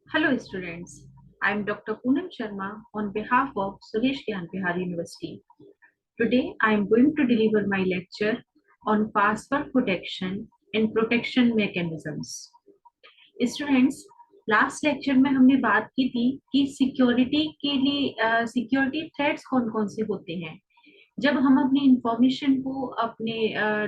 Hello students, I am Dr. Poonam Sharma on behalf of Suresh Gyan Bihar University. Today I am going to deliver my lecture on password protection and protection mechanisms. Students, last lecture में हमने बात की थी कि security के लिए security threats कौन कौन से होते हैं। जब हम अपनी इंफॉर्मेशन को अपने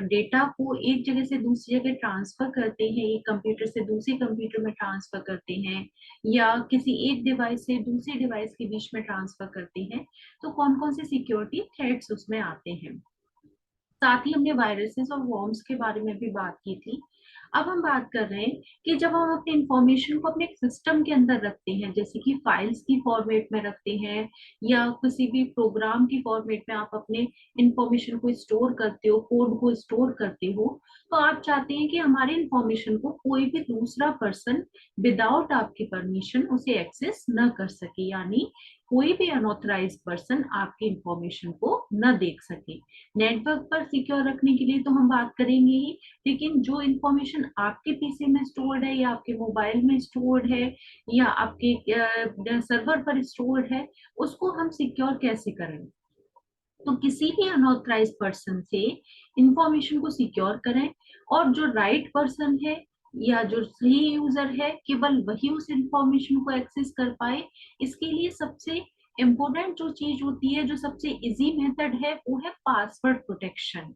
डेटा को एक जगह से दूसरी जगह ट्रांसफर करते हैं, एक कंप्यूटर से दूसरे कंप्यूटर में ट्रांसफर करते हैं या किसी एक डिवाइस से दूसरे डिवाइस के बीच में ट्रांसफर करते हैं, तो कौन कौन से सिक्योरिटी थ्रेट्स उसमें आते हैं। साथ ही हमने वायरसेस और वॉर्म्स के बारे में भी बात की थी। अब हम बात कर रहे हैं कि जब हम अपनी इंफॉर्मेशन को अपने सिस्टम के अंदर रखते हैं, जैसे कि फाइल्स की फॉर्मेट में रखते हैं या किसी भी प्रोग्राम की फॉर्मेट में आप अपने इंफॉर्मेशन को स्टोर करते हो, कोड को स्टोर करते हो, तो आप चाहते हैं कि हमारे इंफॉर्मेशन को कोई भी दूसरा पर्सन विदाउट आपकी परमिशन उसे एक्सेस न कर सके, यानी कोई भी अनऑथराइज्ड पर्सन आपकी इंफॉर्मेशन को न देख सके। नेटवर्क पर सिक्योर रखने के लिए तो हम बात करेंगे ही, लेकिन जो इंफॉर्मेशन आपके पीसी में स्टोर्ड है या आपके मोबाइल में स्टोर्ड है या आपके सर्वर पर स्टोर्ड है, उसको हम सिक्योर कैसे करें। तो किसी भी अनऑथराइज पर्सन से इंफॉर्मेशन को सिक्योर करें, और जो राइट पर्सन है या जो सही यूजर है केवल वही उस इंफॉर्मेशन को एक्सेस कर पाए। इसके लिए सबसे इम्पोर्टेंट जो चीज होती है, जो सबसे इजी मेथड है, वो है पासवर्ड प्रोटेक्शन।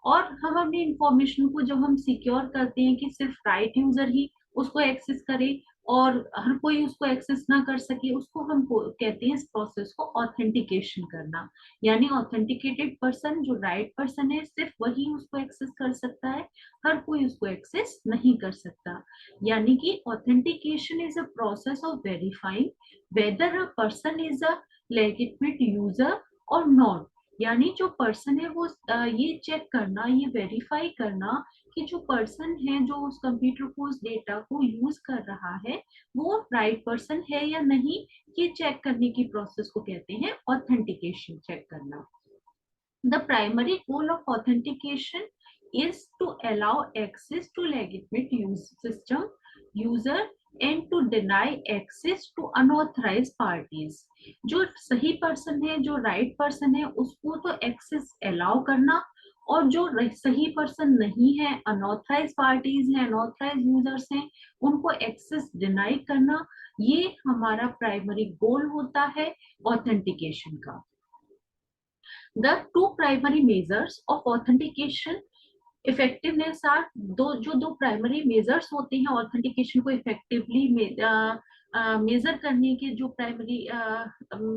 और हम अपनी इंफॉर्मेशन को जब हम सिक्योर करते हैं कि सिर्फ राइट यूजर ही उसको एक्सेस करे और हर कोई उसको एक्सेस ना कर सके, उसको हम कहते हैं इस प्रोसेस को ऑथेंटिकेशन करना। यानी ऑथेंटिकेटेड पर्सन जो राइट पर्सन है सिर्फ वही उसको एक्सेस कर सकता है, हर कोई उसको एक्सेस नहीं कर सकता। यानी कि authentication is a process of verifying weather a person is a legitimate user और नॉट। यानी जो पर्सन है वो ये चेक करना, ये वेरीफाई करना कि जो पर्सन है जो उस कंप्यूटर को, उस डेटा को यूज कर रहा है, वो राइट पर्सन है या नहीं। ये चेक करने की प्रोसेस को कहते हैं ऑथेंटिकेशन चेक करना। The primary goal of authentication is to allow access to legitimate use system user and to deny access to unauthorized parties। जो सही पर्सन है, जो राइट पर्सन है, उसको तो एक्सेस अलाउ करना, और जो सही पर्सन नहीं है, अनऑथराइज पार्टीज हैं, अनऑथराइज यूजर्स हैं, उनको एक्सेस डिनाई करना, ये हमारा प्राइमरी गोल होता है ऑथेंटिकेशन का। The two primary measures of authentication effectiveness are, दो प्राइमरी मेजर्स होते हैं ऑथेंटिकेशन को इफेक्टिवली मेजर करने के। जो प्राइमरी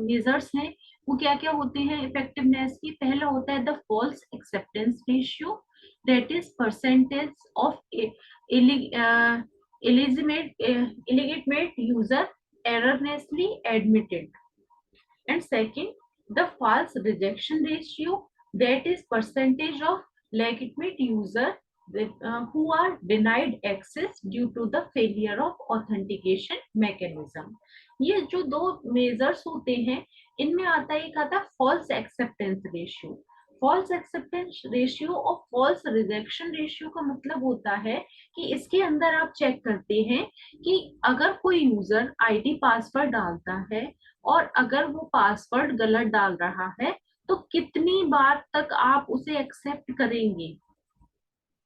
मेजर्स हैं वो क्या क्या होते हैं इफेक्टिवनेस की। पहला होता है the false acceptance ratio, that is percentage of illegitimate user erroneously admitted, and second the false rejection ratio, that is percentage of legitimate user who are denied access due to the failure of authentication mechanism। ये जो दो measures होते हैं, इनमें आता है, एक आता है false acceptance ratio. False acceptance ratio और फॉल्स रिजेक्शन रेशियो का मतलब होता है कि इसके अंदर आप चेक करते हैं कि अगर कोई यूजर आईडी पासवर्ड डालता है और अगर वो पासवर्ड गलत डाल रहा है, तो कितनी बार तक आप उसे एक्सेप्ट करेंगे।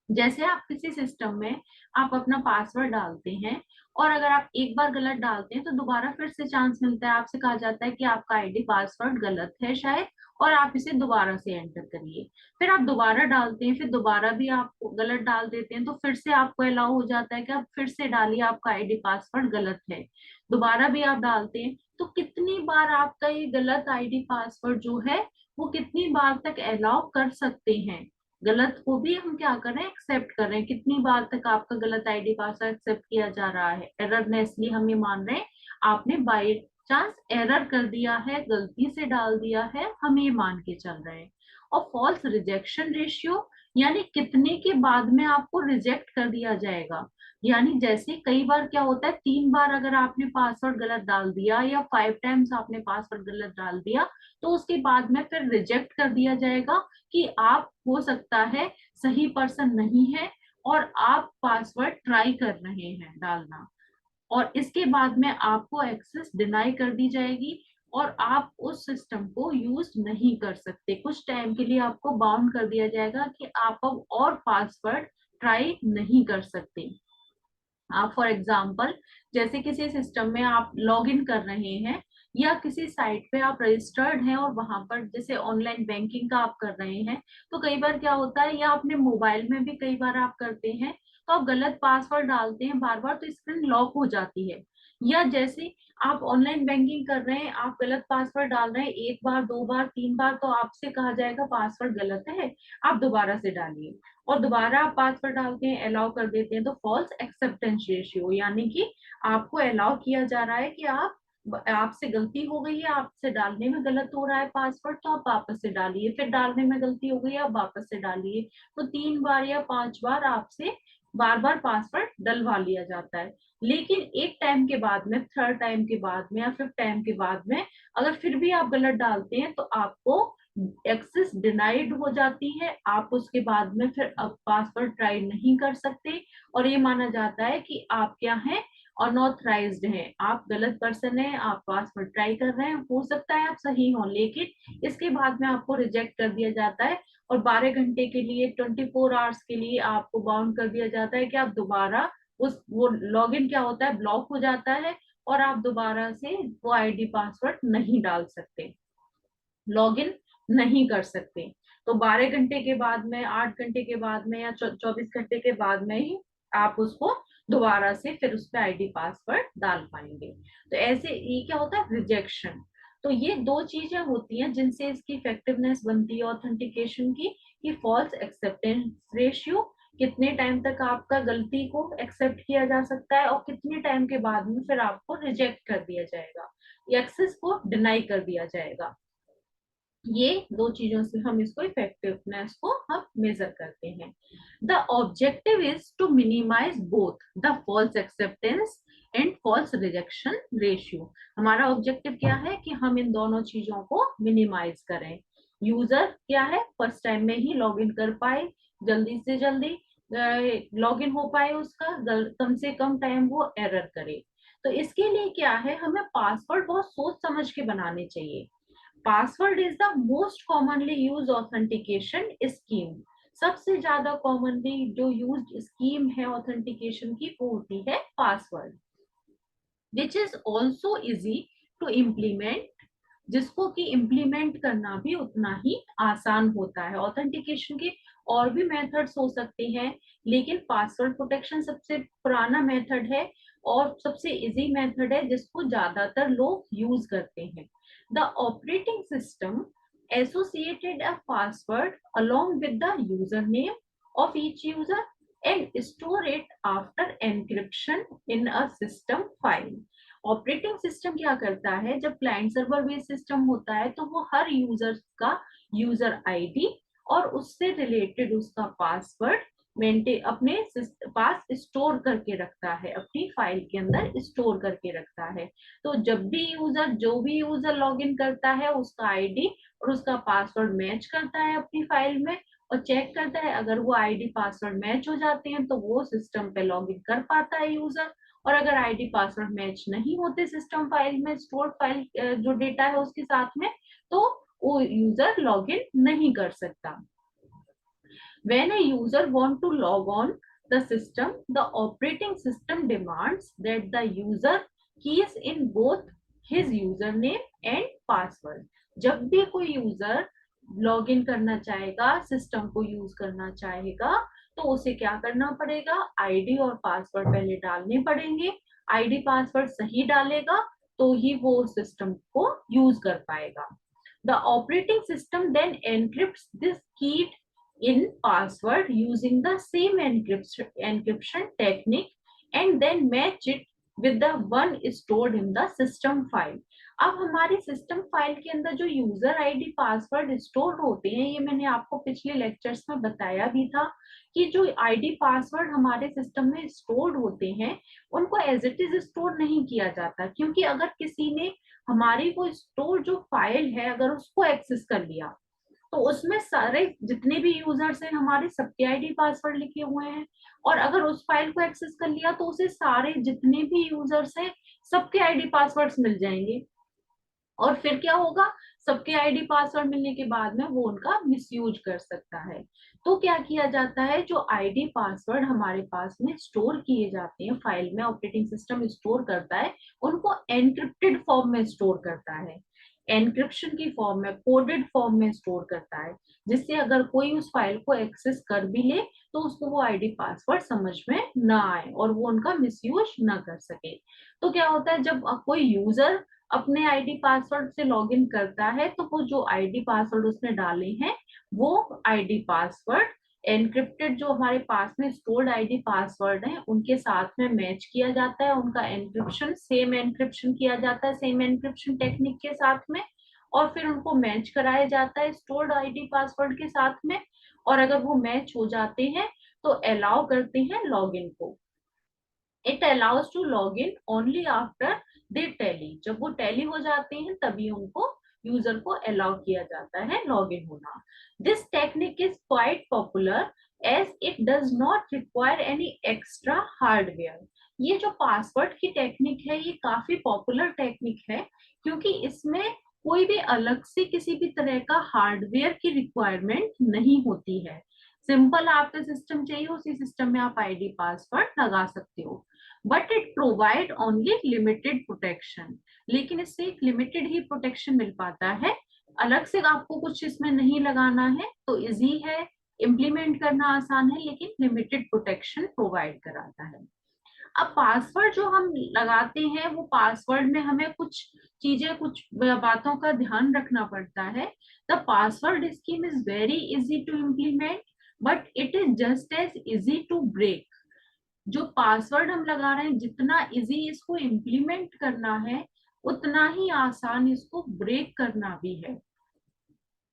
जैसे आप किसी सिस्टम में आप अपना पासवर्ड डालते हैं और अगर आप एक बार गलत डालते हैं तो दोबारा फिर से चांस मिलता है, आपसे कहा जाता है कि आपका आईडी पासवर्ड गलत है शायद, और आप इसे दोबारा से एंटर करिए। फिर आप दोबारा डालते हैं, फिर दोबारा भी आप गलत डाल देते हैं, तो फिर से आपको अलाउ हो जाता है कि आप फिर से डालिए, आपका आईडी पासवर्ड गलत है। दोबारा भी आप डालते हैं, तो कितनी बार आपका ये गलत आईडी पासवर्ड जो है वो कितनी बार तक अलाउ कर सकते हैं। गलत को भी हम क्या कर रहे हैं, एक्सेप्ट कर रहे हैं। कितनी बार तक आपका गलत आईडी पासवर्ड एक्सेप्ट किया जा रहा है। एररनेसली हम ये मान रहे हैं, आपने बाय चांस एरर कर दिया है, गलती से डाल दिया है, हम ये मान के चल रहे हैं। और फॉल्स रिजेक्शन रेशियो, यानी कितने के बाद में आपको रिजेक्ट कर दिया जाएगा। यानी जैसे कई बार क्या होता है, 3 बार अगर आपने पासवर्ड गलत डाल दिया या 5 टाइम्स आपने पासवर्ड गलत डाल दिया, तो उसके बाद में फिर रिजेक्ट कर दिया जाएगा कि आप हो सकता है सही पर्सन नहीं है और आप पासवर्ड ट्राई कर रहे हैं डालना। और इसके बाद में आपको एक्सेस डिनाई कर दी जाएगी और आप उस सिस्टम को यूज नहीं कर सकते। कुछ टाइम के लिए आपको बाउंड कर दिया जाएगा कि आप अब और पासवर्ड ट्राई नहीं कर सकते। आप फॉर एग्जाम्पल जैसे किसी सिस्टम में आप लॉग इन कर रहे हैं या किसी साइट पे आप रजिस्टर्ड हैं और वहां पर जैसे ऑनलाइन बैंकिंग का आप कर रहे हैं, तो कई बार क्या होता है, या अपने मोबाइल में भी कई बार आप करते हैं, तो आप गलत पासवर्ड डालते हैं बार बार तो स्क्रीन लॉक हो जाती है। या जैसे आप ऑनलाइन बैंकिंग कर रहे हैं, आप गलत पासवर्ड डाल रहे हैं, एक बार, दो बार, तीन बार, तो आपसे कहा जाएगा पासवर्ड गलत है, आप दोबारा से डालिए। और दोबारा आप पासवर्ड डालते हैं, अलाउ कर देते हैं, तो फॉल्स एक्सेप्टेंस रेशियो, यानी कि आपको अलाउ किया जा रहा है कि आपसे गलती हो गई है, आपसे डालने में गलत हो रहा है पासवर्ड, तो आप वापस से डालिए, फिर डालने में गलती हो गई है, आप वापस से डालिए। तो 3 बार या 5 बार आपसे बार बार पासवर्ड डलवा लिया जाता है। लेकिन एक टाइम के बाद में, थर्ड टाइम के बाद में या फिफ्थ टाइम के बाद में, अगर फिर भी आप गलत डालते हैं तो आपको एक्सेस डिनाइड हो जाती है। आप उसके बाद में फिर अब पासवर्ड ट्राई नहीं कर सकते और ये माना जाता है कि आप क्या हैं, अनऑथराइज्ड हैं, आप गलत पर्सन हैं, आप पासवर्ड ट्राई कर रहे हैं, हो सकता है आप सही हो, लेकिन इसके बाद में आपको रिजेक्ट कर दिया जाता है और 12 घंटे के लिए, 24 आवर्स के लिए आपको बाउंड कर दिया जाता है कि आप दोबारा उस वो लॉगिन क्या होता है, ब्लॉक हो जाता है और आप दोबारा से वो आईडी पासवर्ड नहीं डाल सकते, लॉगिन नहीं कर सकते। तो 12 घंटे के बाद में, 8 घंटे के बाद में या 24 घंटे के बाद में ही आप उसको दोबारा से फिर उस पर आईडी पासवर्ड डाल पाएंगे। तो ऐसे ये क्या होता है, रिजेक्शन। तो ये दो चीजें होती हैं जिनसे इसकी इफेक्टिवनेस बनती है ऑथेंटिकेशन की, कि फॉल्स एक्सेप्टेंस रेशियो, कितने टाइम तक आपका गलती को एक्सेप्ट किया जा सकता है और कितने टाइम के बाद में फिर आपको रिजेक्ट कर दिया जाएगा, एक्सेस को डिनाई कर दिया जाएगा। ये दो चीजों से हम इसको इफेक्टिवनेस को हम मेजर करते हैं। The objective is to minimize both the false acceptance and false rejection ratio. हमारा ऑब्जेक्टिव क्या है कि हम इन दोनों चीजों को मिनिमाइज करें। यूजर क्या है, फर्स्ट टाइम में ही लॉग इन कर पाए, जल्दी से जल्दी लॉग इन हो पाए, उसका कम से कम टाइम वो एरर करे। तो इसके लिए क्या है, हमें पासवर्ड बहुत सोच समझ के बनाने चाहिए। Password is the most commonly use authentication scheme. सबसे ज्यादा कॉमनली जो यूज स्कीम है ऑथेंटिकेशन की वो होती है password, which is also easy to implement, जिसको कि इम्प्लीमेंट करना भी उतना ही आसान होता है। ऑथेंटिकेशन के और भी मेथड्स हो सकते हैं, लेकिन पासवर्ड प्रोटेक्शन सबसे पुराना मेथड है और सबसे इजी मेथड है जिसको ज्यादातर लोग यूज करते हैं। The operating system associated a password along with the username of each user and store it after encryption in a system file। Operating system क्या करता है, जब क्लाइंट सर्वर बेस्ड सिस्टम होता है तो वो हर यूजर का यूजर आईडी और उससे रिलेटेड उसका पासवर्ड मेंटेन अपने पास स्टोर करके रखता है, अपनी फाइल के अंदर स्टोर करके रखता है। तो जब भी यूजर, जो भी यूजर लॉग इन करता है, उसका आईडी और उसका पासवर्ड मैच करता है अपनी फाइल में और चेक करता है, अगर वो आईडी पासवर्ड मैच हो जाते हैं तो वो सिस्टम पे लॉग इन कर पाता है यूजर। और अगर आईडी पासवर्ड मैच नहीं होते सिस्टम फाइल में, स्टोर फाइल जो डेटा है उसके साथ में, तो वो यूजर लॉग इन नहीं कर सकता। When a user want to log on the system, the operating system demands that the user keys in both his username and password। जब भी कोई यूजर लॉग इन करना चाहेगा, सिस्टम को यूज करना चाहेगा, तो उसे क्या करना पड़ेगा, आईडी और पासवर्ड पहले डालने पड़ेंगे। आईडी पासवर्ड सही डालेगा तो ही वो सिस्टम को यूज कर पाएगा। The operating system then encrypts this keyed in password using the same encryption technique and then match it with the one stored in the system file। अब हमारी सिस्टम फाइल के अंदर जो यूजर आईडी पासवर्ड स्टोर होते हैं, ये मैंने आपको पिछले लेक्चर्स में बताया भी था कि जो आईडी पासवर्ड हमारे सिस्टम में स्टोर्ड होते हैं उनको एज इट इज स्टोर नहीं किया जाता, क्योंकि अगर किसी ने हमारी वो स्टोर जो फाइल है अगर उसको एक्सेस कर लिया, तो उसमें सारे जितने भी यूजर्स हैं हमारे, सबके आईडी पासवर्ड लिखे हुए हैं। और अगर उस फाइल को एक्सेस कर लिया तो उसे सारे जितने भी यूजर्स हैं सबके आईडी पासवर्ड्स मिल जाएंगे। और फिर क्या होगा, सबके आईडी पासवर्ड मिलने के बाद में वो उनका मिसयूज कर सकता है। तो क्या किया जाता है, जो आईडी पासवर्ड हमारे पास में स्टोर किए जाते हैं फाइल में, ऑपरेटिंग सिस्टम स्टोर करता है, उनको एनक्रिप्टेड फॉर्म में स्टोर करता है। एनक्रिप्शन की फॉर्म में, कोडेड फॉर्म में स्टोर करता है, जिससे अगर कोई उस फाइल को एक्सेस कर भी ले तो उसको वो आईडी पासवर्ड समझ में ना आए और वो उनका मिसयूज ना कर सके। तो क्या होता है, जब कोई यूजर अपने आईडी पासवर्ड से लॉगिन करता है तो वो जो आईडी पासवर्ड उसने डाले हैं वो आईडी पासवर्ड एनक्रिप्टेड, जो हमारे पास में स्टोर्ड आईडी पासवर्ड है उनके साथ में मैच किया जाता है, उनका एनक्रिप्शन सेम एनक्रिप्शन किया जाता है, सेम एनक्रिप्शन टेक्निक के साथ में। और फिर उनको मैच कराया जाता है स्टोर्ड आईडी पासवर्ड के साथ में। और अगर वो मैच हो जाते हैं तो अलाउ करते हैं लॉगिन को। It allows to log in only after they tally, जब वो टैली हो जाते हैं तभी उनको, यूजर को अलाउ किया जाता है लॉग इन होना। This technique is quite popular as it does not require any extra hardware. ये जो पासवर्ड की टेक्निक है ये काफी पॉपुलर टेक्निक है, क्योंकि इसमें कोई भी अलग से किसी भी तरह का हार्डवेयर की रिक्वायरमेंट नहीं होती है। सिंपल आपका सिस्टम चाहिए, उसी सिस्टम में आप आईडी पासवर्ड लगा सकते हो। But it provide only limited protection, लेकिन इससे एक लिमिटेड ही प्रोटेक्शन मिल पाता है। अलग से आपको कुछ इसमें नहीं लगाना है तो इजी है, इम्प्लीमेंट करना आसान है, लेकिन लिमिटेड प्रोटेक्शन प्रोवाइड कराता है। अब पासवर्ड जो हम लगाते हैं वो पासवर्ड में हमें कुछ चीजें, कुछ बातों का ध्यान रखना पड़ता है। The password scheme is very easy to implement but it is just as easy to break. जो पासवर्ड हम लगा रहे हैं जितना इजी इसको इम्प्लीमेंट करना है उतना ही आसान इसको ब्रेक करना भी है।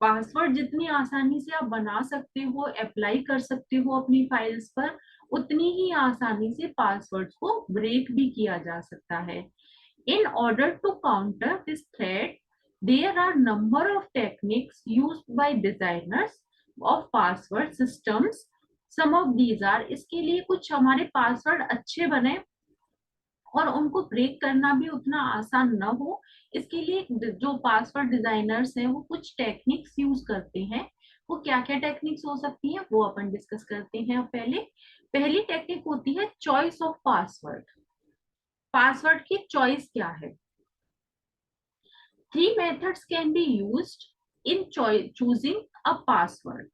पासवर्ड जितनी आसानी से आप बना सकते हो, अप्लाई कर सकते हो अपनी फाइल्स पर, उतनी ही आसानी से पासवर्ड को ब्रेक भी किया जा सकता है। In order to counter this threat there are number of techniques used by designers of password systems. Some of these are, इसके लिए कुछ हमारे पासवर्ड अच्छे बने और उनको ब्रेक करना भी उतना आसान ना हो, इसके लिए जो पासवर्ड डिजाइनर्स हैं वो कुछ टेक्निक्स यूज करते हैं। वो क्या क्या टेक्निक्स हो सकती हैं वो अपन डिस्कस करते हैं। पहले पहली टेक्निक होती है चॉइस ऑफ पासवर्ड। पासवर्ड की चॉइस क्या है? Three methods can be used in choosing a password.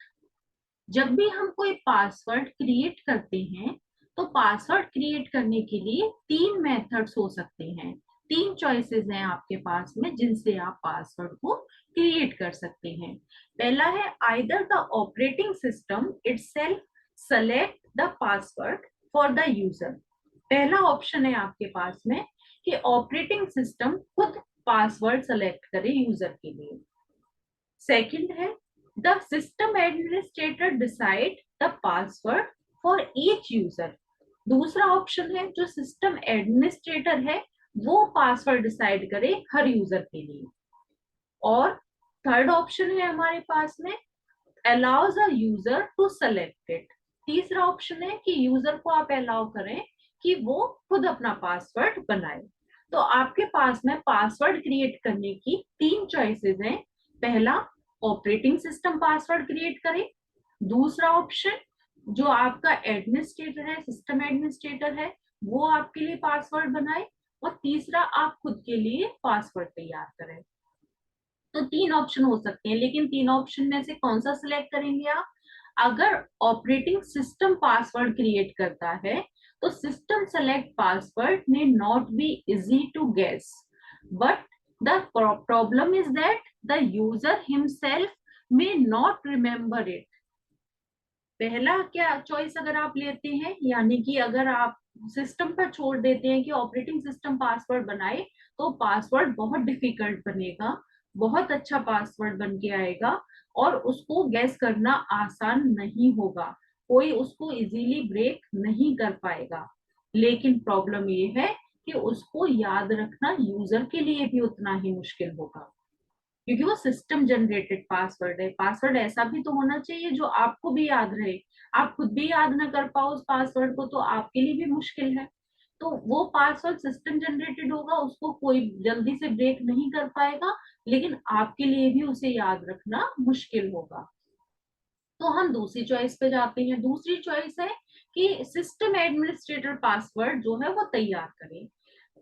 जब भी हम कोई पासवर्ड क्रिएट करते हैं तो पासवर्ड क्रिएट करने के लिए तीन मेथड्स हो सकते हैं, तीन चॉइसेस हैं आपके पास में जिनसे आप पासवर्ड को क्रिएट कर सकते हैं। पहला है either the operating system itself select the password for the user. पहला ऑप्शन है आपके पास में कि ऑपरेटिंग सिस्टम खुद पासवर्ड सेलेक्ट करे यूजर के लिए। सेकंड है the system administrator decide the password for each user. दूसरा ऑप्शन है जो सिस्टम एडमिनिस्ट्रेटर है वो पासवर्ड डिसाइड करे हर यूजर के लिए। और थर्ड ऑप्शन है हमारे पास में allows a user to select it। तीसरा ऑप्शन है कि यूजर को आप अलाउ करें कि वो खुद अपना पासवर्ड बनाए। तो आपके पास में पासवर्ड क्रिएट करने की तीन चॉइसेस हैं। पहला, ऑपरेटिंग सिस्टम पासवर्ड क्रिएट करे। दूसरा ऑप्शन, जो आपका एडमिनिस्ट्रेटर है, सिस्टम एडमिनिस्ट्रेटर है, वो आपके लिए पासवर्ड बनाए। और तीसरा, आप खुद के लिए पासवर्ड तैयार करें। तो तीन ऑप्शन हो सकते हैं, लेकिन तीन ऑप्शन में से कौन सा सिलेक्ट करेंगे आप? अगर ऑपरेटिंग सिस्टम पासवर्ड क्रिएट करता है तो system select password may not be easy to guess, but the problem is that the user himself may not remember it। पहला क्या चॉइस अगर आप लेते हैं, यानी कि अगर आप सिस्टम पर छोड़ देते हैं कि ऑपरेटिंग सिस्टम पासवर्ड बनाए, तो पासवर्ड बहुत डिफिकल्ट बनेगा, बहुत अच्छा पासवर्ड बन के आएगा और उसको गैस करना आसान नहीं होगा, कोई उसको इजीली ब्रेक नहीं कर पाएगा। लेकिन प्रॉब्लम ये है कि उसको याद रखना यूजर के लिए भी उतना ही मुश्किल होगा। क्योंकि वो सिस्टम जनरेटेड पासवर्ड है। पासवर्ड ऐसा भी तो होना चाहिए जो आपको भी याद रहे। आप खुद भी याद ना कर पाओ उस पासवर्ड को तो आपके लिए भी मुश्किल है। तो वो पासवर्ड सिस्टम जनरेटेड होगा, उसको कोई जल्दी से ब्रेक नहीं कर पाएगा, लेकिन आपके लिए भी उसे याद रखना मुश्किल होगा। तो हम दूसरी चॉइस पे जाते हैं। दूसरी चॉइस है कि सिस्टम एडमिनिस्ट्रेटर पासवर्ड जो है वो तैयार करें।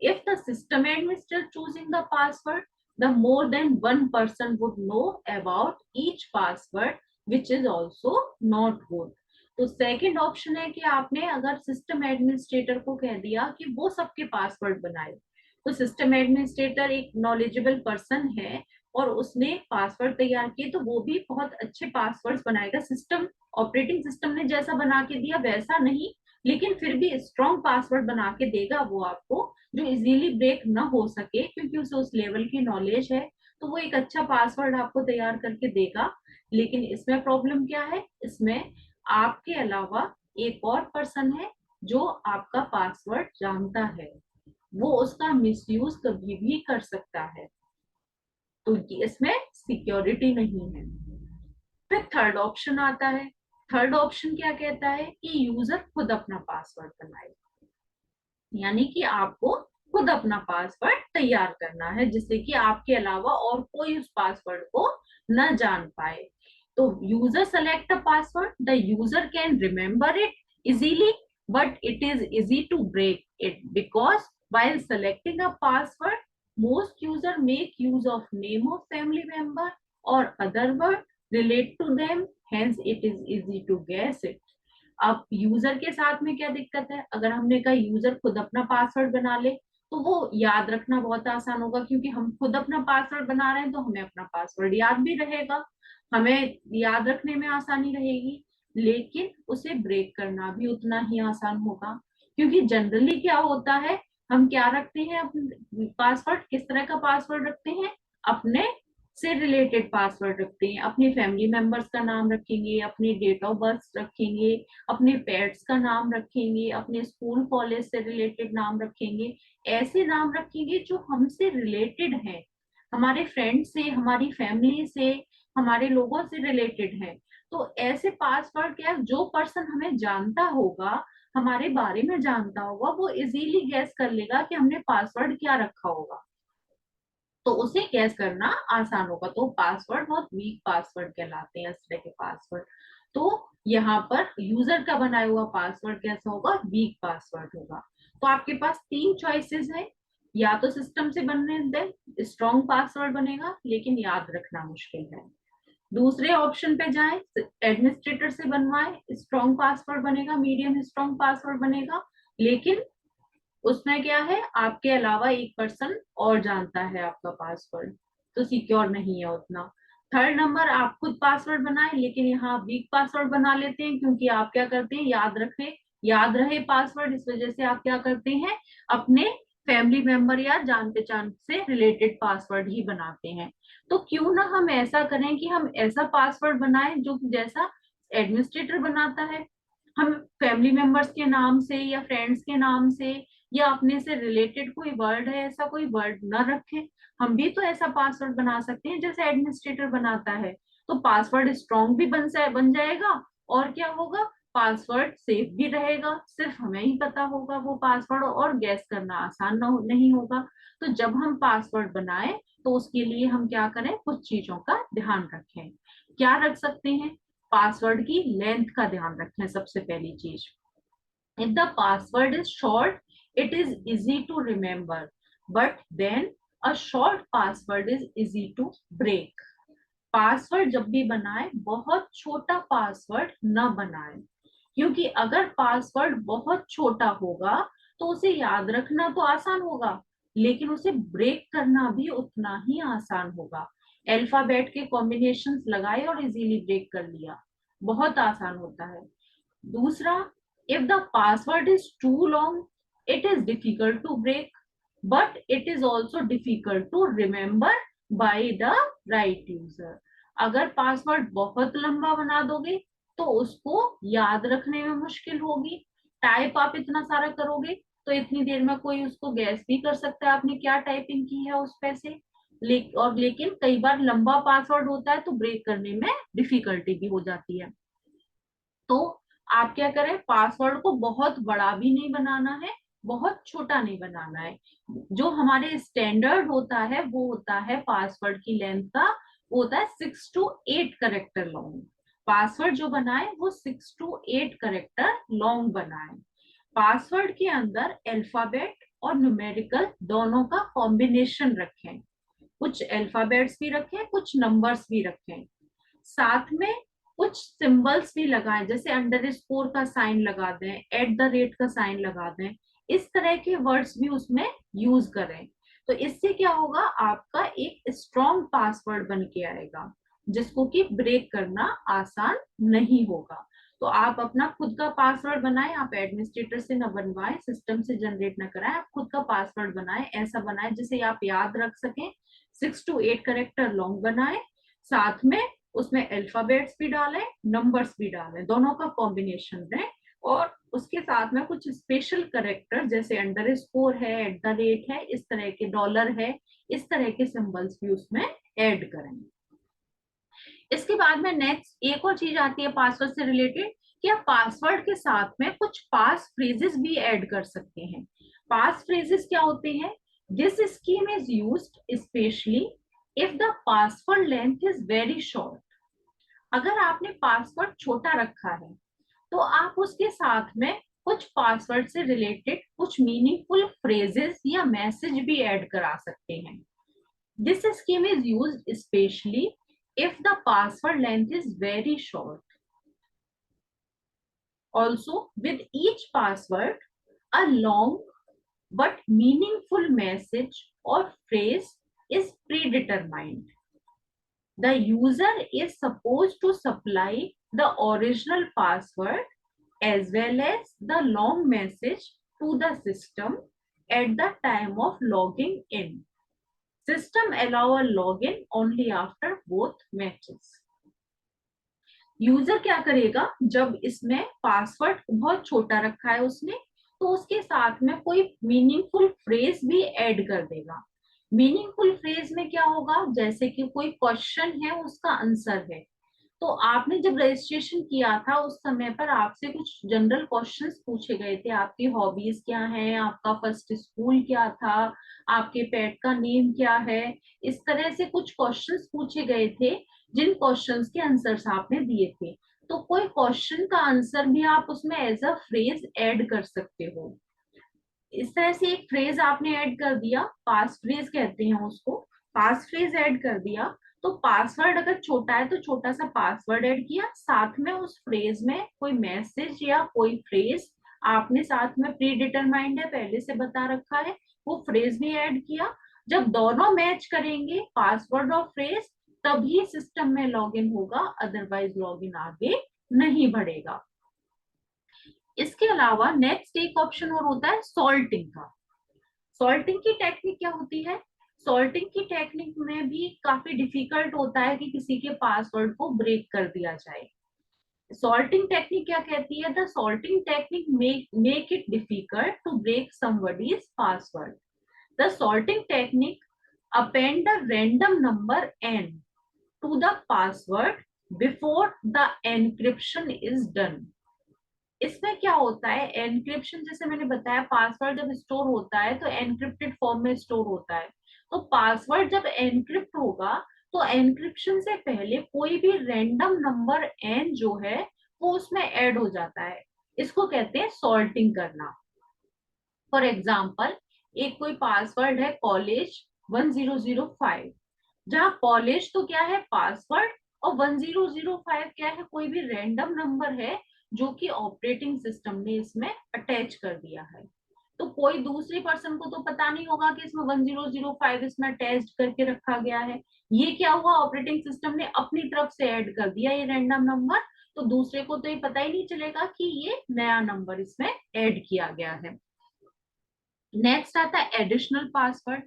If the system administrator choosing the password, the more than one person would know about each password, which is also not good. तो सेकंड ऑप्शन है कि आपने अगर सिस्टम एडमिनिस्ट्रेटर को कह दिया कि वो सबके पासवर्ड बनाए, तो सिस्टम एडमिनिस्ट्रेटर एक नॉलेजेबल पर्सन है और उसने पासवर्ड तैयार किए, तो वो भी बहुत अच्छे पासवर्ड्स बनाएगा। सिस्टम ऑपरेटिंग सिस्टम ने जैसा बना के दिया वैसा नहीं, लेकिन फिर भी स्ट्रॉन्ग पासवर्ड बना के देगा वो आपको, जो इजीली ब्रेक ना हो सके, क्योंकि उसे उस लेवल की नॉलेज है। तो वो एक अच्छा पासवर्ड आपको तैयार करके देगा। लेकिन इसमें प्रॉब्लम क्या है, इसमें आपके अलावा एक और पर्सन है जो आपका पासवर्ड जानता है, वो उसका मिसयूज कभी भी कर सकता है। तो इसमें सिक्योरिटी नहीं है। फिर थर्ड ऑप्शन आता है। थर्ड ऑप्शन क्या कहता है कि यूजर खुद अपना पासवर्ड बनाए, यानी कि आपको खुद अपना पासवर्ड तैयार करना है जिससे कि आपके अलावा और कोई उस पासवर्ड को न जान पाए। तो user select a password, the user can remember it easily, but it is easy to break it because while selecting a password, most user make use of name of family member or other word relate to them, hence it is easy to guess it. अब user के साथ में क्या दिक्कत है, अगर हमने कहा यूजर खुद अपना पासवर्ड बना ले तो वो याद रखना बहुत आसान होगा, क्योंकि हम खुद अपना पासवर्ड बना रहे हैं तो हमें अपना पासवर्ड याद भी रहेगा, हमें याद रखने में आसानी रहेगी। लेकिन उसे ब्रेक करना भी उतना ही आसान होगा, क्योंकि जनरली क्या होता है, हम क्या रखते हैं अपने पासवर्ड, किस तरह का पासवर्ड रखते हैं, अपने से रिलेटेड पासवर्ड रखते हैं। अपनी फैमिली मेंबर्स का नाम रखेंगे, अपनी डेट ऑफ बर्थ रखेंगे, अपने पेट्स का नाम रखेंगे, अपने स्कूल कॉलेज से रिलेटेड नाम रखेंगे। ऐसे नाम रखेंगे जो हमसे रिलेटेड हैं, हमारे फ्रेंड से, हमारी फैमिली से, हमारे लोगों से रिलेटेड हैं। तो ऐसे पासवर्ड क्या, जो पर्सन हमें जानता होगा, हमारे बारे में जानता होगा, वो इजीली गैस कर लेगा कि हमने पासवर्ड क्या रखा होगा, तो उसे गैस करना आसान होगा। तो पासवर्ड बहुत वीक पासवर्ड कहलाते हैं इस तरह के पासवर्ड। तो यहाँ पर यूजर का बनाया हुआ पासवर्ड कैसा होगा, वीक पासवर्ड होगा। तो आपके पास तीन चॉइसेस है, या तो सिस्टम से बनने दे स्ट्रॉन्ग पासवर्ड बनेगा लेकिन याद रखना मुश्किल है। दूसरे ऑप्शन पे जाए, एडमिनिस्ट्रेटर से बनवाए, स्ट्रॉन्ग पासवर्ड बनेगा, मीडियम स्ट्रॉन्ग पासवर्ड बनेगा, लेकिन उसमें क्या है, आपके अलावा एक पर्सन और जानता है आपका पासवर्ड, तो सिक्योर नहीं है उतना। थर्ड नंबर, आप खुद पासवर्ड बनाए लेकिन यहाँ वीक पासवर्ड बना लेते हैं, क्योंकि आप क्या करते हैं, याद रहे पासवर्ड, इस वजह से आप क्या करते हैं, अपने फैमिली मेंबर या जान पहचान से रिलेटेड पासवर्ड ही बनाते हैं। तो क्यों ना हम ऐसा करें कि हम ऐसा पासवर्ड बनाएं जो जैसा एडमिनिस्ट्रेटर बनाता है, हम फैमिली मेंबर्स के नाम से या फ्रेंड्स के नाम से या अपने से रिलेटेड कोई वर्ड है ऐसा कोई वर्ड न रखें। हम भी तो ऐसा पासवर्ड बना सकते हैं जैसे एडमिनिस्ट्रेटर बनाता है, तो पासवर्ड स्ट्रॉन्ग भी बन जाएगा, और क्या होगा, पासवर्ड सेफ भी रहेगा, सिर्फ हमें ही पता होगा वो पासवर्ड, और गैस करना आसान नहीं होगा। तो जब हम पासवर्ड बनाए तो उसके लिए हम क्या करें, कुछ चीजों का ध्यान रखें। क्या रख सकते हैं, पासवर्ड की लेंथ का ध्यान रखें। सबसे पहली चीज, if the password is short, it is easy to remember, but then a short password is easy to break. Password जब भी बनाए बहुत छोटा पासवर्ड न बनाए, क्योंकि अगर पासवर्ड बहुत छोटा होगा तो उसे याद रखना तो आसान होगा, लेकिन उसे ब्रेक करना भी उतना ही आसान होगा। अल्फाबेट के कॉम्बिनेशंस लगाए और इजीली ब्रेक कर लिया, बहुत आसान होता है। दूसरा, if the password is too long, it is difficult to break, but it is also difficult to remember by the right user. अगर पासवर्ड बहुत लंबा बना दोगे तो उसको याद रखने में मुश्किल होगी। टाइप आप इतना सारा करोगे तो इतनी देर में कोई उसको गैस भी कर सकता है आपने क्या टाइपिंग की है उस पे से। लेकिन कई बार लंबा पासवर्ड होता है तो ब्रेक करने में डिफिकल्टी भी हो जाती है। तो आप क्या करें, पासवर्ड को बहुत बड़ा भी नहीं बनाना है, बहुत छोटा नहीं बनाना है। जो हमारे स्टैंडर्ड होता है वो होता है पासवर्ड की लेंथ का, वो होता है 6 to 8 कैरेक्टर लॉन्ग। पासवर्ड जो बनाए वो 6 to 8 कैरेक्टर लॉन्ग बनाए। पासवर्ड के अंदर अल्फाबेट और न्यूमेरिकल दोनों का कॉम्बिनेशन रखें। कुछ अल्फाबेट्स भी रखें, कुछ नंबर्स भी रखें। साथ में कुछ सिंबल्स भी लगाएं, जैसे अंडर स्कोर का साइन लगा दें, एट द रेट का साइन लगा दें। इस तरह के वर्ड्स भी उसमें यूज करें। तो इससे क्या होगा, आपका एक स्ट्रॉन्ग पासवर्ड बन के आएगा जिसको कि ब्रेक करना आसान नहीं होगा। तो आप अपना खुद का पासवर्ड बनाएं, आप एडमिनिस्ट्रेटर से न बनवाएं, सिस्टम से जनरेट न कराएं, आप खुद का पासवर्ड बनाएं, ऐसा बनाएं जिसे आप याद रख सकें। 6 to 8 कैरेक्टर लॉन्ग बनाएं, साथ में उसमें अल्फाबेट्स भी डालें, नंबर्स भी डालें, दोनों का कॉम्बिनेशन दें। और उसके साथ में कुछ स्पेशल करेक्टर जैसे अंडर स्कोर है, एट द रेट है, इस तरह के डॉलर है, इस तरह के सिंबल्स भी उसमें ऐड करें। इसके बाद में नेक्स्ट एक और चीज आती है पासवर्ड से रिलेटेड, कि आप पासवर्ड के साथ में कुछ पास फ्रेजेस भी ऐड कर सकते हैं। पास फ्रेजेस क्या होते हैं? This scheme is used specially if the password length is very short. अगर आपने पासवर्ड छोटा रखा है तो आप उसके साथ में कुछ पासवर्ड से रिलेटेड कुछ मीनिंगफुल फ्रेजेस या मैसेज भी ऐड करा सकते हैं। This scheme is used specially if the password length is very short. Also, with each password, a long but meaningful message or phrase is predetermined. The user is supposed to supply the original password as well as the long message to the system at the time of logging in. System allow a login only after both matches. User क्या करेगा, जब इसमें password बहुत छोटा रखा है उसने, तो उसके साथ में कोई मीनिंगफुल फ्रेज भी ऐड कर देगा। मीनिंगफुल फ्रेज में क्या होगा, जैसे कि कोई क्वेश्चन है उसका आंसर है। तो आपने जब रजिस्ट्रेशन किया था उस समय पर आपसे कुछ जनरल क्वेश्चंस पूछे गए थे, आपकी हॉबीज क्या है, आपका फर्स्ट स्कूल क्या था, आपके पेट का नेम क्या है, इस तरह से कुछ क्वेश्चंस पूछे गए थे जिन क्वेश्चंस के आंसर्स आपने दिए थे। तो कोई क्वेश्चन का आंसर भी आप उसमें एज अ फ्रेज ऐड कर सकते हो। इस तरह से एक फ्रेज आपने ऐड कर दिया, पास फ्रेज कहते हैं उसको, पास फ्रेज ऐड कर दिया। तो पासवर्ड अगर छोटा है तो छोटा सा पासवर्ड ऐड किया, साथ में उस फ्रेज में कोई मैसेज या कोई फ्रेज आपने साथ में प्री डिटरमाइंड है, पहले से बता रखा है, वो फ्रेज भी ऐड किया। जब दोनों मैच करेंगे पासवर्ड और फ्रेज, तभी सिस्टम में लॉगिन होगा, अदरवाइज लॉगिन आगे नहीं बढ़ेगा। इसके अलावा नेक्स्ट एक ऑप्शन और होता है सॉल्टिंग का। सॉल्टिंग की टेक्निक क्या होती है? सॉल्टिंग की टेक्निक में भी काफी डिफिकल्ट होता है कि किसी के पासवर्ड को ब्रेक कर दिया जाए। सॉल्टिंग टेक्निक क्या कहती है? The salting technique make it difficult to break somebody's password. The salting technique append a random number n to the password before the encryption is done. इसमें क्या होता है, एनक्रिप्शन जैसे मैंने बताया, पासवर्ड जब स्टोर होता है तो एनक्रिप्टेड फॉर्म में स्टोर होता है। तो पासवर्ड जब एनक्रिप्ट होगा तो एनक्रिप्शन से पहले कोई भी रैंडम नंबर एन जो है वो उसमें ऐड हो जाता है। इसको कहते हैं सॉल्टिंग करना। फॉर एग्जाम्पल, एक कोई पासवर्ड है कॉलेज 1005, जहाँ कॉलेज तो क्या है पासवर्ड, और 1005 क्या है, कोई भी रैंडम नंबर है जो कि ऑपरेटिंग सिस्टम ने इसमें अटैच कर दिया है। तो कोई दूसरी पर्सन को तो पता नहीं होगा कि इसमें 1005 इसमें अटैच करके रखा गया है। ये क्या हुआ, ऑपरेटिंग सिस्टम ने अपनी तरफ से ऐड कर दिया ये रैंडम नंबर, तो दूसरे को तो ये पता ही नहीं चलेगा कि ये नया नंबर इसमें ऐड किया गया है। नेक्स्ट आता है एडिशनल पासवर्ड।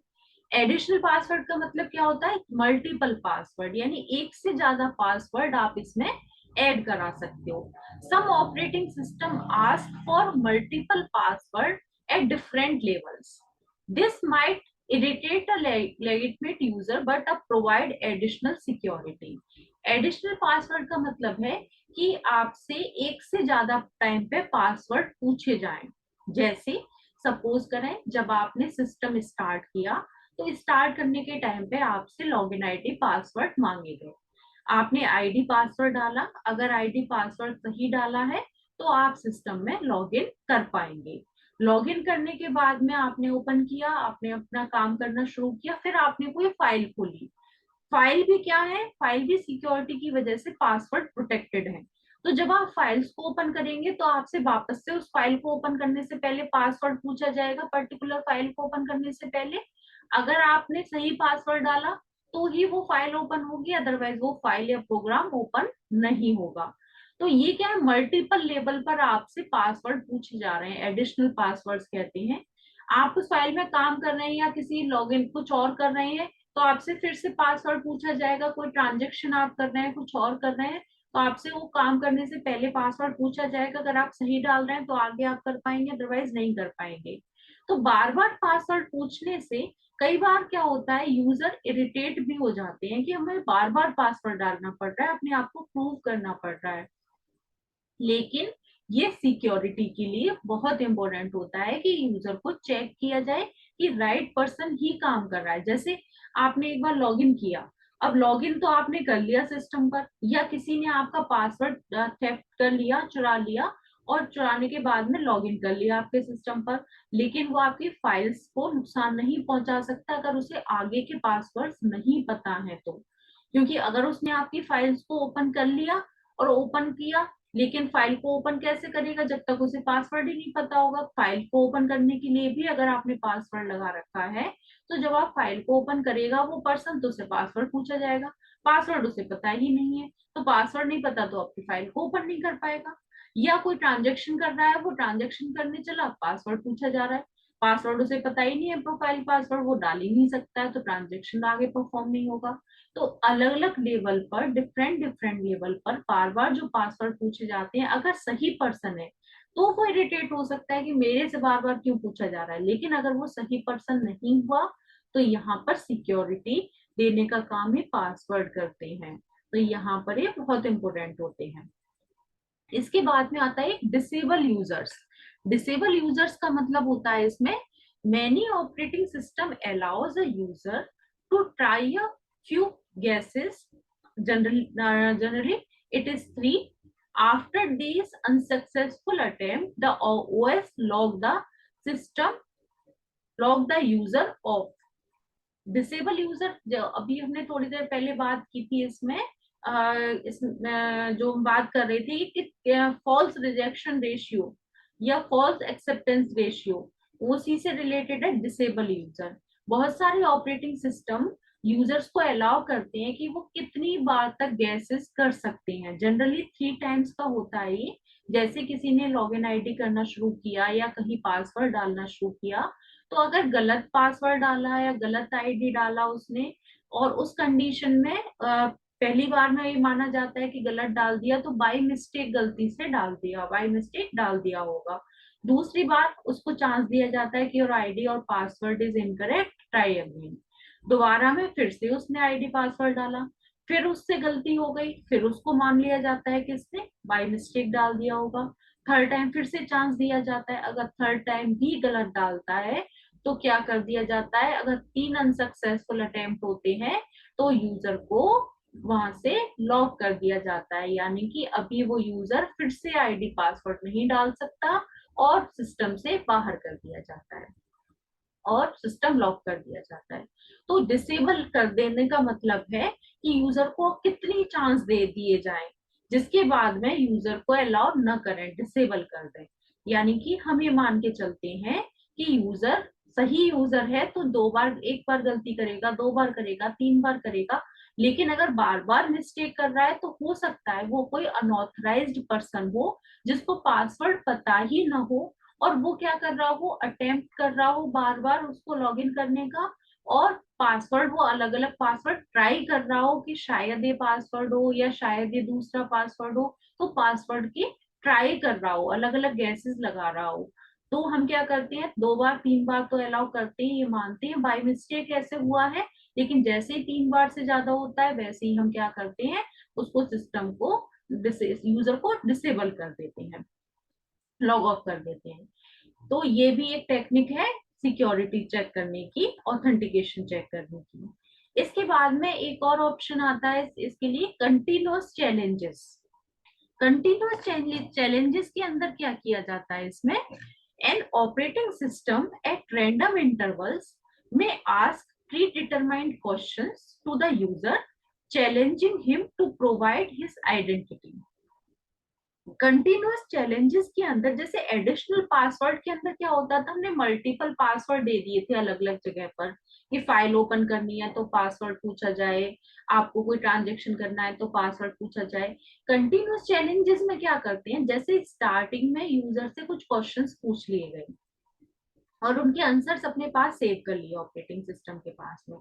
एडिशनल पासवर्ड का मतलब क्या होता है, मल्टीपल पासवर्ड, यानी एक से ज्यादा पासवर्ड आप इसमें ऐड करा सकते हो। Some operating system ask for multiple password at different levels. This might irritate a legitimate user but provide additional security. Additional password का मतलब है कि आपसे एक से ज्यादा टाइम पे पासवर्ड पूछे जाएं। जैसे सपोज करें, जब आपने सिस्टम स्टार्ट किया तो स्टार्ट करने के टाइम पे आपसे लॉगिन आईडी पासवर्ड मांगे गए। आपने आईडी पासवर्ड डाला, अगर आईडी पासवर्ड सही डाला है तो आप सिस्टम में लॉगिन कर पाएंगे। लॉगिन करने के बाद में आपने ओपन किया, आपने अपना काम करना शुरू किया, फिर आपने कोई फाइल खोली। फाइल भी क्या है, फाइल भी सिक्योरिटी की वजह से पासवर्ड प्रोटेक्टेड है। तो जब आप फाइल्स को ओपन करेंगे तो आपसे वापस से उस फाइल को ओपन करने से पहले पासवर्ड पूछा जाएगा, पर्टिकुलर फाइल को ओपन करने से पहले। अगर आपने सही पासवर्ड डाला तो ही वो फाइल ओपन होगी, अदरवाइज वो फाइल या प्रोग्राम ओपन नहीं होगा। तो ये क्या है, मल्टीपल लेवल पर आपसे पासवर्ड पूछे जा रहे हैं, एडिशनल पासवर्ड्स कहते हैं। आप उस फाइल में काम कर रहे हैं या किसी लॉगिन कुछ और कर रहे हैं तो आपसे फिर से पासवर्ड पूछा जाएगा। कोई ट्रांजेक्शन आप कर रहे हैं, कुछ और कर रहे हैं, तो आपसे वो काम करने से पहले पासवर्ड पूछा जाएगा। अगर आप सही डाल रहे हैं तो आगे आप कर पाएंगे, अदरवाइज नहीं कर पाएंगे। तो बार बार पासवर्ड पूछने से कई बार क्या होता है, यूजर इरिटेट भी हो जाते हैं कि हमें बार बार पासवर्ड डालना पड़ रहा है, अपने आप को प्रूव करना पड़ रहा है। लेकिन ये सिक्योरिटी के लिए बहुत इंपॉर्टेंट होता है कि यूजर को चेक किया जाए कि राइट पर्सन ही काम कर रहा है। जैसे आपने एक बार लॉगिन किया, अब लॉगिन तो आपने कर लिया सिस्टम पर, या किसी ने आपका पासवर्ड थेफ्ट कर लिया, चुरा लिया, और चुराने के बाद में लॉगिन कर लिया आपके सिस्टम पर, लेकिन वो आपकी फाइल्स को नुकसान नहीं पहुंचा सकता अगर उसे आगे के पासवर्ड्स नहीं पता है तो। क्योंकि अगर उसने आपकी फाइल्स को ओपन कर लिया और ओपन किया, लेकिन फाइल को ओपन कैसे करेगा जब तक उसे पासवर्ड ही नहीं पता होगा। फाइल को ओपन करने के लिए भी अगर आपने पासवर्ड लगा रखा है तो जब आप फाइल को ओपन करेगा वो पर्सन, तो उसे पासवर्ड पूछा जाएगा। पासवर्ड उसे पता ही नहीं है, तो पासवर्ड नहीं पता तो आपकी फाइल को ओपन नहीं कर पाएगा। या कोई ट्रांजेक्शन कर रहा है, वो ट्रांजेक्शन करने चला, पासवर्ड पूछा जा रहा है, पासवर्ड उसे पता ही नहीं है, प्रोफाइल पासवर्ड वो डाल ही नहीं सकता है, तो ट्रांजेक्शन आगे परफॉर्म नहीं होगा। तो अलग अलग लेवल पर, डिफरेंट डिफरेंट लेवल पर बार बार जो पासवर्ड पूछे जाते हैं, अगर सही पर्सन है तो वो इरिटेट हो सकता है कि मेरे से बार बार क्यों पूछा जा रहा है। लेकिन अगर वो सही पर्सन नहीं हुआ तो यहाँ पर सिक्योरिटी देने का काम ही पासवर्ड करते हैं। तो यहाँ पर ये बहुत इंपॉर्टेंट होते हैं। इसके बाद में आता है डिसेबल यूजर्स। डिसेबल यूजर्स का मतलब होता है इसमें, many operating system allows a user to try a few guesses. Generally it is 3. After these unsuccessful attempt, the OS system log the user off. Disable user, अभी हमने थोड़ी देर पहले बात की थी इसमें, जो हम बात कर रहे थे कि फॉल्स रिजेक्शन रेशियो या फॉल्स एक्सेप्टेंस रेशियो, उसी से रिलेटेड है डिसेबल यूजर। बहुत सारे ऑपरेटिंग सिस्टम यूजर्स को अलाउ करते हैं कि वो कितनी बार तक गैसेस कर सकते हैं। जनरली 3 टाइम्स का होता है ये। जैसे किसी ने लॉगिन आईडी करना शुरू किया या कहीं पासवर्ड डालना शुरू किया, तो अगर गलत पासवर्ड डाला या गलत आईडी डाला उसने, और उस कंडीशन में पहली बार में ये माना जाता है कि गलत डाल दिया, तो बाय मिस्टेक गलती से डाल दिया, बाय मिस्टेक डाल दिया होगा। दूसरी बार उसको चांस दिया जाता है कि और आईडी और password is incorrect, try again. दोबारा में फिर से उसने आईडी पासवर्ड डाला, फिर उससे गलती हो गई, फिर उसको मान लिया जाता है कि इसने बाय मिस्टेक डाल दिया होगा। थर्ड टाइम फिर से चांस दिया जाता है, अगर थर्ड टाइम भी गलत डालता है तो क्या कर दिया जाता है, अगर 3 अनसक्सेसफुल अटेम्प्ट होते हैं तो यूजर को वहां से लॉक कर दिया जाता है। यानी कि अभी वो यूजर फिर से आईडी पासवर्ड नहीं डाल सकता और सिस्टम से बाहर कर दिया जाता है और सिस्टम लॉक कर दिया जाता है। तो डिसेबल कर देने का मतलब है कि यूजर को कितनी चांस दे दिए जाए जिसके बाद में यूजर को अलाउ न करें, डिसेबल कर दें। यानी कि हम ये मान के चलते हैं कि यूजर सही यूजर है तो 2 बार, एक बार गलती करेगा, 2 बार करेगा, 3 बार करेगा, लेकिन अगर बार बार मिस्टेक कर रहा है तो हो सकता है वो कोई अनऑथराइज्ड पर्सन हो जिसको पासवर्ड पता ही ना हो, और वो क्या कर रहा हो, अटेम्प्ट कर रहा हो बार बार उसको लॉगिन करने का, और पासवर्ड वो अलग अलग पासवर्ड ट्राई कर रहा हो कि शायद ये पासवर्ड हो या शायद ये दूसरा पासवर्ड हो, तो पासवर्ड की ट्राई कर रहा हो, अलग अलग गैसेस लगा रहा हो। तो हम क्या करते हैं, 2 बार 3 बार तो अलाउ करते हैं, ये मानते हैं बाय मिस्टेक ऐसे हुआ है, लेकिन जैसे ही 3 बार से ज्यादा होता है वैसे ही हम क्या करते हैं, उसको सिस्टम को यूजर को डिसेबल कर देते हैं, लॉग ऑफ कर देते हैं। तो ये भी एक टेक्निक है सिक्योरिटी चेक करने की, ऑथेंटिकेशन चेक करने की। इसके बाद में एक और ऑप्शन आता है इसके लिए, कंटिन्यूअस चैलेंजेस। कंटिन्यूअस चैलेंजेस के अंदर क्या किया जाता है इसमें, an operating system at random intervals में ask predetermined questions to the user challenging him to provide his identity. Continuous challenges के अंदर जैसे एडिशनल पासवर्ड के अंदर क्या होता था, हमने मल्टीपल पासवर्ड दे दिए थे अलग अलग जगह पर, कि फाइल ओपन करनी है तो पासवर्ड पूछा जाए, आपको कोई ट्रांजेक्शन करना है तो पासवर्ड पूछा जाए। कंटिन्यूअस चैलेंजेस में क्या करते हैं, जैसे स्टार्टिंग में यूजर से कुछ क्वेश्चंस पूछ लिए गए और उनके आंसर्स अपने पास सेव कर लिए ऑपरेटिंग सिस्टम के पास में।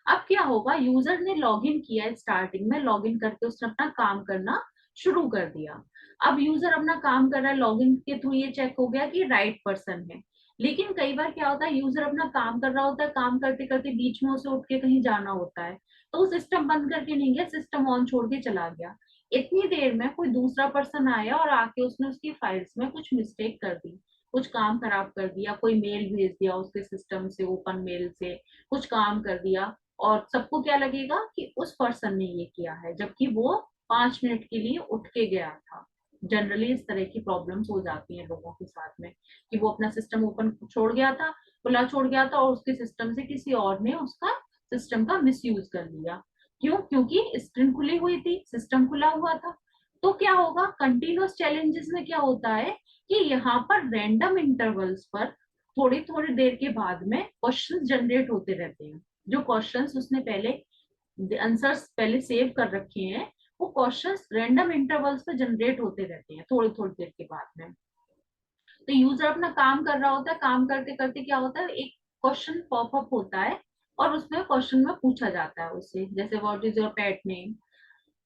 अब क्या होगा, यूजर ने लॉगिन किया है, स्टार्टिंग में लॉगिन करके उसने अपना काम करना शुरू कर दिया। अब यूजर अपना काम कर रहा है, लॉगिन के थ्रू ये चेक हो गया कि राइट पर्सन है। लेकिन कई बार क्या होता है, यूजर अपना काम कर रहा होता है, काम करते करते बीच में उसे उठ के कहीं जाना होता है, तो वो सिस्टम बंद करके नहीं गया, सिस्टम ऑन छोड़ के चला गया। इतनी देर में कोई दूसरा पर्सन आया और आके उसने उसकी फाइल्स में कुछ मिस्टेक कर दी, कुछ काम खराब कर दिया, कोई मेल भेज दिया उसके सिस्टम से, ओपन मेल से कुछ काम कर दिया, और सबको क्या लगेगा कि उस पर्सन ने ये किया है, जबकि वो 5 मिनट के लिए उठ के गया था। जनरली इस तरह की प्रॉब्लम्स हो जाती हैं लोगों के साथ में, कि वो अपना सिस्टम ओपन छोड़ गया था, खुला छोड़ गया था, और उसके सिस्टम से किसी और ने उसका सिस्टम का मिसयूज कर लिया। क्यों? क्योंकि स्क्रीन खुली हुई थी, सिस्टम खुला हुआ था। तो क्या होगा, कंटिन्यूअस चैलेंजेस में क्या होता है कि यहाँ पर रैंडम इंटरवल्स पर थोड़ी थोड़ी देर के बाद में क्वेश्चंस जनरेट होते रहते हैं। जो क्वेश्चंस उसने पहले आंसर्स पहले सेव कर रखे हैं, वो क्वेश्चंस रैंडम इंटरवल्स पे जनरेट होते रहते हैं थोड़ी थोड़ी देर के बाद में। तो यूजर अपना काम कर रहा होता है, काम करते करते क्या होता है, एक क्वेश्चन पॉपअप होता है और उसमें क्वेश्चन में पूछा जाता है उससे, जैसे what is your pet name.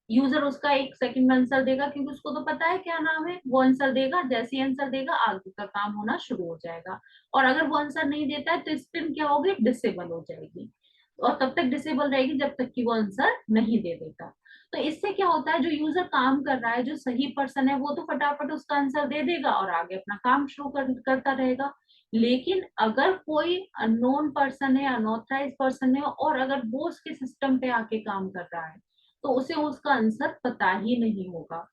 User उसका 1 सेकंड में आंसर देगा, क्योंकि उसको तो पता है क्या नाम है, वो आंसर देगा, जैसे ही आंसर देगा आगे का काम होना शुरू हो जाएगा। और अगर वो आंसर नहीं देता है तो स्क्रीन क्या होगी, डिसेबल हो जाएगी, और तब तक डिसेबल रहेगी जब तक कि वो आंसर नहीं दे देता। तो इससे क्या होता है, जो यूजर काम कर रहा है, जो सही पर्सन है, वो तो फटाफट उसका आंसर दे देगा और आगे अपना काम शुरू करता रहेगा। लेकिन अगर कोई अननोन पर्सन है, अनऑथराइज पर्सन है, और अगर वो उसके सिस्टम पे आके काम कर रहा है, तो उसे उसका आंसर पता ही नहीं होगा,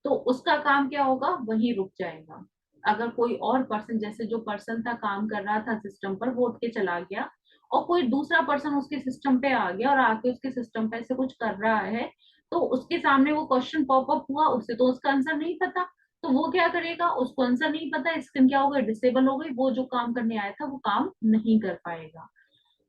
तो उसका काम क्या होगा, वही रुक जाएगा। अगर कोई और पर्सन, जैसे जो पर्सन था काम कर रहा था सिस्टम पर, वो उठ के चला गया और कोई दूसरा पर्सन उसके सिस्टम पे आ गया और आके उसके सिस्टम पे ऐसे कुछ कर रहा है, तो उसके सामने वो क्वेश्चन पॉपअप हुआ, उससे तो उसका आंसर नहीं पता, तो वो क्या करेगा, उसको आंसर नहीं पता, स्क्रीन क्या हो गई, डिसेबल हो गई, वो जो काम करने आया था वो काम नहीं कर पाएगा।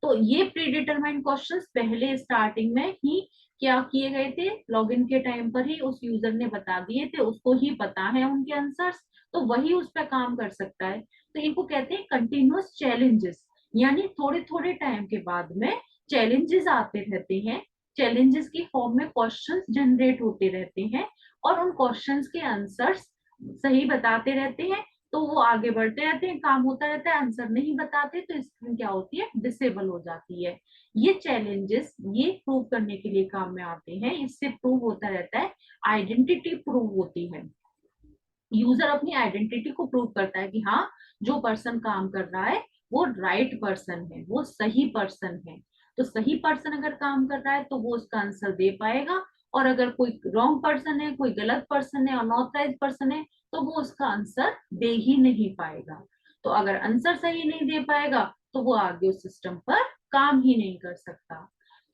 तो ये प्री डिटरमाइंड क्वेश्चंस पहले स्टार्टिंग में ही क्या किए गए थे, लॉगिन के टाइम पर ही उस यूजर ने बता दिए थे, उसको ही पता है उनके आंसर्स, तो वही उस पर काम कर सकता है। तो इनको कहते हैं कंटिन्यूअस चैलेंजेस, यानी थोड़े थोड़े टाइम के बाद में चैलेंजेस आते रहते हैं, चैलेंजेस की फॉर्म में क्वेश्चंस जनरेट होते रहते हैं, और उन क्वेश्चंस के आंसर्स सही बताते रहते हैं, तो वो आगे बढ़ते रहते हैं, काम होता रहता है, आंसर नहीं बताते तो स्क्रीन क्या होती है, डिसेबल हो जाती है। ये चैलेंजेस ये प्रूव करने के लिए काम में आते हैं, इससे प्रूव होता रहता है, आइडेंटिटी प्रूव होती है। यूजर अपनी आइडेंटिटी को प्रूव करता है कि हाँ, जो पर्सन काम कर रहा है वो राइट पर्सन है, वो सही पर्सन है। तो सही पर्सन अगर काम कर रहा है तो वो उसका आंसर दे पाएगा, और अगर कोई रॉन्ग पर्सन है, कोई गलत पर्सन है, अनऑथराइज पर्सन है, तो वो उसका आंसर दे ही नहीं पाएगा। तो अगर आंसर सही नहीं दे पाएगा तो वो आगे उस सिस्टम पर काम ही नहीं कर सकता।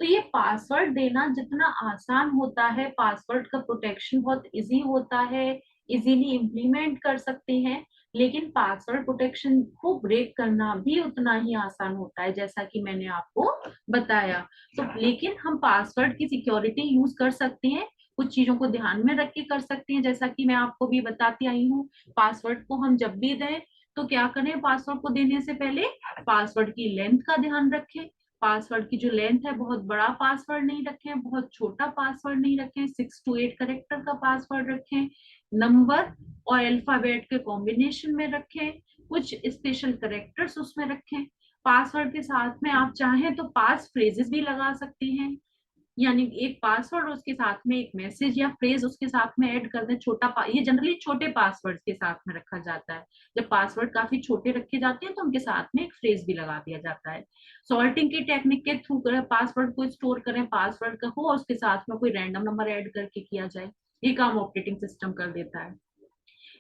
तो ये पासवर्ड देना जितना आसान होता है, पासवर्ड का प्रोटेक्शन बहुत इजी होता है, इजीली इम्प्लीमेंट कर सकते हैं, लेकिन पासवर्ड प्रोटेक्शन को ब्रेक करना भी उतना ही आसान होता है, जैसा कि मैंने आपको बताया। तो लेकिन हम पासवर्ड की सिक्योरिटी यूज कर सकते हैं, कुछ चीजों को ध्यान में रख के कर सकते हैं, जैसा कि मैं आपको भी बताती आई हूँ। पासवर्ड को हम जब भी दें तो क्या करें, पासवर्ड को देने से पहले पासवर्ड की लेंथ का ध्यान रखें। पासवर्ड की जो लेंथ है, बहुत बड़ा पासवर्ड नहीं रखें, बहुत छोटा पासवर्ड नहीं रखें, 6 to 8 कैरेक्टर का पासवर्ड रखें, नंबर और अल्फाबेट के कॉम्बिनेशन में रखें, कुछ स्पेशल करेक्टर्स उसमें रखें। पासवर्ड के साथ में आप चाहें तो पास फ्रेजेस भी लगा सकते हैं, यानी एक पासवर्ड और उसके साथ में एक मैसेज या फ्रेज उसके साथ में ऐड कर दें। ये जनरली छोटे पासवर्ड के साथ में रखा जाता है। जब पासवर्ड काफी छोटे रखे जाते हैं तो उनके साथ में एक फ्रेज भी लगा दिया जाता है। सॉर्टिंग की टेक्निक के थ्रू करें, पासवर्ड को स्टोर करें, पासवर्ड का हो और उसके साथ में कोई रैंडम नंबर ऐड करके किया जाए, ये काम ऑपरेटिंग सिस्टम कर देता है।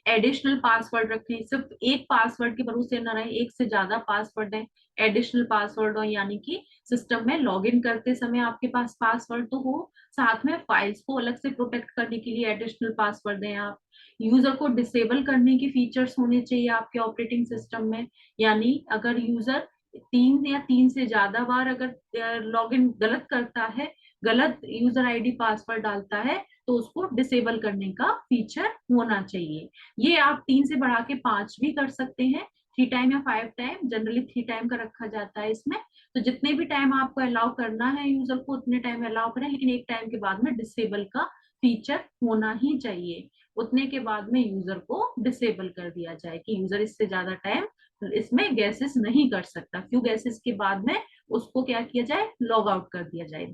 एडिशनल पासवर्ड रखें, सिर्फ एक पासवर्ड के भरोसे न रहे, एक से ज्यादा पासवर्ड है। एडिशनल पासवर्ड हो यानी कि सिस्टम में लॉगिन करते समय आपके पास पासवर्ड तो हो, साथ में फाइल्स को अलग से प्रोटेक्ट करने के लिए एडिशनल पासवर्ड दें आप। यूजर को डिसेबल करने की फीचर्स होने चाहिए आपके ऑपरेटिंग सिस्टम में, यानी अगर यूजर तीन या तीन से ज्यादा बार अगर लॉगिन गलत करता है, गलत यूजर आईडी पासवर्ड डालता है, तो उसको डिसेबल करने का फीचर होना चाहिए। ये आप 3 से बढ़ा के 5 भी कर सकते हैं, 3 टाइम या 5 टाइम, जनरली 3 टाइम का रखा जाता है इसमें। तो जितने भी टाइम आपको अलाउ करना है यूजर को उतने टाइम अलाउ करें, लेकिन एक टाइम के बाद में डिसेबल का फीचर होना ही चाहिए। उतने के बाद में यूजर को डिसेबल कर दिया जाए कि यूजर इससे ज्यादा टाइम इसमें गैसेस नहीं कर सकता। फ्यू गैसेस के बाद में उसको क्या किया जाए, लॉग आउट कर दिया जाए,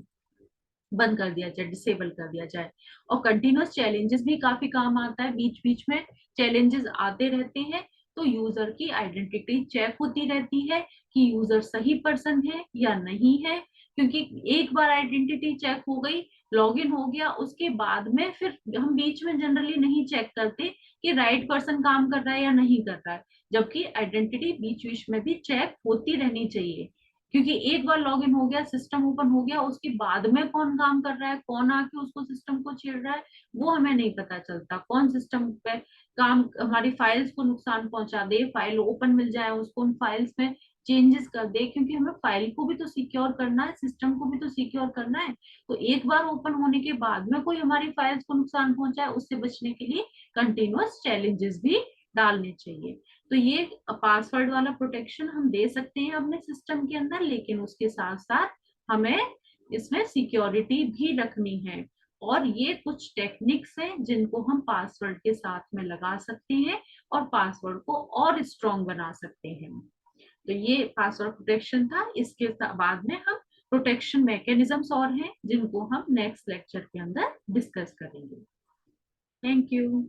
बंद कर दिया जाए, डिसेबल कर दिया जाए। और कंटिन्यूअस चैलेंजेस भी काफी काम आता है, बीच बीच में चैलेंजेस आते रहते हैं, तो यूजर की आइडेंटिटी चेक होती रहती है कि यूजर सही पर्सन है या नहीं है। क्योंकि एक बार आइडेंटिटी चेक हो गई, लॉगिन हो गया, उसके बाद में फिर हम बीच में जनरली नहीं चेक करते कि राइट पर्सन काम कर रहा है या नहीं कर रहा है, जबकि आइडेंटिटी बीच बीच में भी चेक होती रहनी चाहिए। क्योंकि एक बार लॉगिन हो गया, सिस्टम ओपन हो गया, उसके बाद में कौन काम कर रहा है, कौन आके उसको सिस्टम को छेड़ रहा है, वो हमें नहीं पता चलता। कौन सिस्टम पे काम, हमारी फाइल्स को नुकसान पहुंचा दे, फाइल ओपन मिल जाए उसको, उन फाइल्स में चेंजेस कर दे, क्योंकि हमें फाइल को भी तो सिक्योर करना है, सिस्टम को भी तो सिक्योर करना है। तो एक बार ओपन होने के बाद में कोई हमारी फाइल्स को नुकसान पहुंचाए, उससे बचने के लिए कंटिन्यूअस चैलेंजेस भी डालने चाहिए। तो ये पासवर्ड वाला प्रोटेक्शन हम दे सकते हैं अपने सिस्टम के अंदर, लेकिन उसके साथ साथ हमें इसमें सिक्योरिटी भी रखनी है। और ये कुछ टेक्निक्स हैं जिनको हम पासवर्ड के साथ में लगा सकते हैं और पासवर्ड को और स्ट्रॉन्ग बना सकते हैं। तो ये पासवर्ड प्रोटेक्शन था। इसके बाद में हम प्रोटेक्शन मैकेनिज्म्स और हैं जिनको हम नेक्स्ट लेक्चर के अंदर डिस्कस करेंगे। Thank you.